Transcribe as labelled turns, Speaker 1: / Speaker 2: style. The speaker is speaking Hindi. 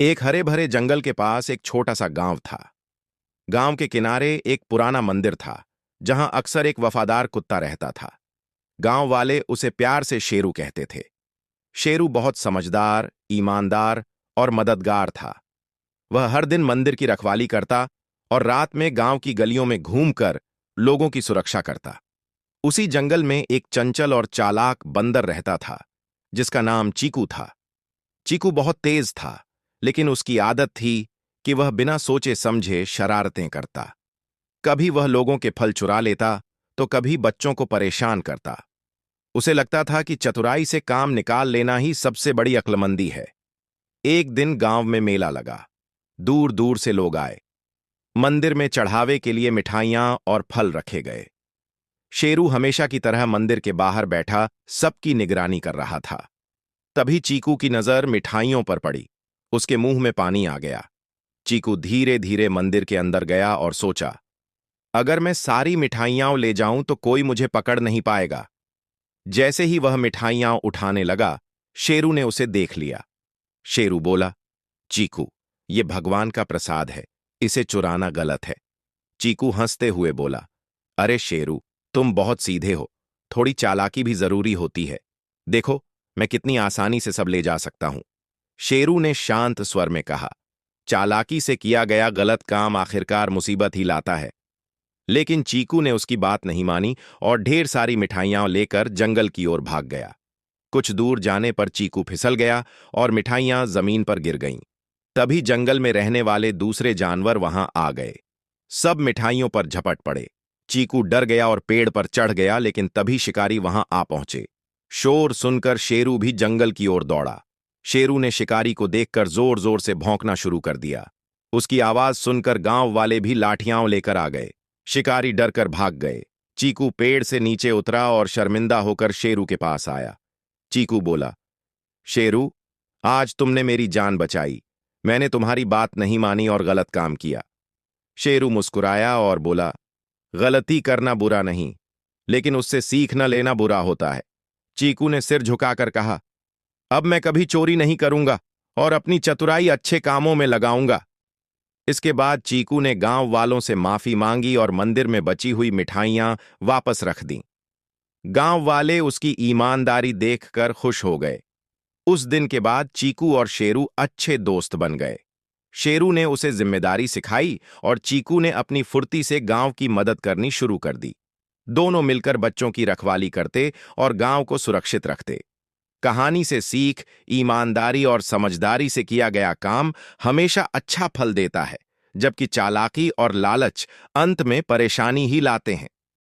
Speaker 1: एक हरे भरे जंगल के पास एक छोटा सा गांव था। गांव के किनारे एक पुराना मंदिर था, जहां अक्सर एक वफादार कुत्ता रहता था। गांव वाले उसे प्यार से शेरू कहते थे। शेरू बहुत समझदार, ईमानदार और मददगार था। वह हर दिन मंदिर की रखवाली करता और रात में गांव की गलियों में घूमकर लोगों की सुरक्षा करता। उसी जंगल में एक चंचल और चालाक बंदर रहता था, जिसका नाम चीकू था। चीकू बहुत तेज था, लेकिन उसकी आदत थी कि वह बिना सोचे समझे शरारतें करता। कभी वह लोगों के फल चुरा लेता, तो कभी बच्चों को परेशान करता। उसे लगता था कि चतुराई से काम निकाल लेना ही सबसे बड़ी अक्लमंदी है। एक दिन गांव में मेला लगा। दूर दूर से लोग आए। मंदिर में चढ़ावे के लिए मिठाइयां और फल रखे गए। शेरू हमेशा की तरह मंदिर के बाहर बैठा सबकी निगरानी कर रहा था। तभी चीकू की नजर मिठाइयों पर पड़ी। उसके मुंह में पानी आ गया। चीकू धीरे धीरे मंदिर के अंदर गया और सोचा, अगर मैं सारी मिठाइयां ले जाऊं तो कोई मुझे पकड़ नहीं पाएगा। जैसे ही वह मिठाइयां उठाने लगा, शेरू ने उसे देख लिया। शेरू बोला, चीकू, ये भगवान का प्रसाद है, इसे चुराना गलत है। चीकू हंसते हुए बोला, अरे शेरू, तुम बहुत सीधे हो, थोड़ी चालाकी भी जरूरी होती है। देखो, मैं कितनी आसानी से सब ले जा सकता हूं। शेरू ने शांत स्वर में कहा, चालाकी से किया गया गलत काम आखिरकार मुसीबत ही लाता है। लेकिन चीकू ने उसकी बात नहीं मानी और ढेर सारी मिठाइयां लेकर जंगल की ओर भाग गया। कुछ दूर जाने पर चीकू फिसल गया और मिठाइयां जमीन पर गिर गईं। तभी जंगल में रहने वाले दूसरे जानवर वहां आ गए। सब मिठाइयों पर झपट पड़े। चीकू डर गया और पेड़ पर चढ़ गया, लेकिन तभी शिकारी वहां आ पहुंचे। शोर सुनकर शेरू भी जंगल की ओर दौड़ा। शेरू ने शिकारी को देखकर जोर जोर से भौंकना शुरू कर दिया। उसकी आवाज सुनकर गांव वाले भी लाठियां लेकर आ गए। शिकारी डरकर भाग गए। चीकू पेड़ से नीचे उतरा और शर्मिंदा होकर शेरू के पास आया। चीकू बोला, शेरू, आज तुमने मेरी जान बचाई। मैंने तुम्हारी बात नहीं मानी और गलत काम किया। शेरू मुस्कुराया और बोला, गलती करना बुरा नहीं, लेकिन उससे सीख न लेना बुरा होता है। चीकू ने सिर झुकाकर कहा, अब मैं कभी चोरी नहीं करूंगा और अपनी चतुराई अच्छे कामों में लगाऊंगा। इसके बाद चीकू ने गांव वालों से माफी मांगी और मंदिर में बची हुई मिठाइयां वापस रख दीं। गांव वाले उसकी ईमानदारी देखकर खुश हो गए। उस दिन के बाद चीकू और शेरू अच्छे दोस्त बन गए। शेरू ने उसे जिम्मेदारी सिखाई और चीकू ने अपनी फुर्ती से गांव की मदद करनी शुरू कर दी। दोनों मिलकर बच्चों की रखवाली करते और गांव को सुरक्षित रखते। कहानी से सीख, ईमानदारी और समझदारी से किया गया काम हमेशा अच्छा फल देता है, जबकि चालाकी और लालच अंत में परेशानी ही लाते हैं।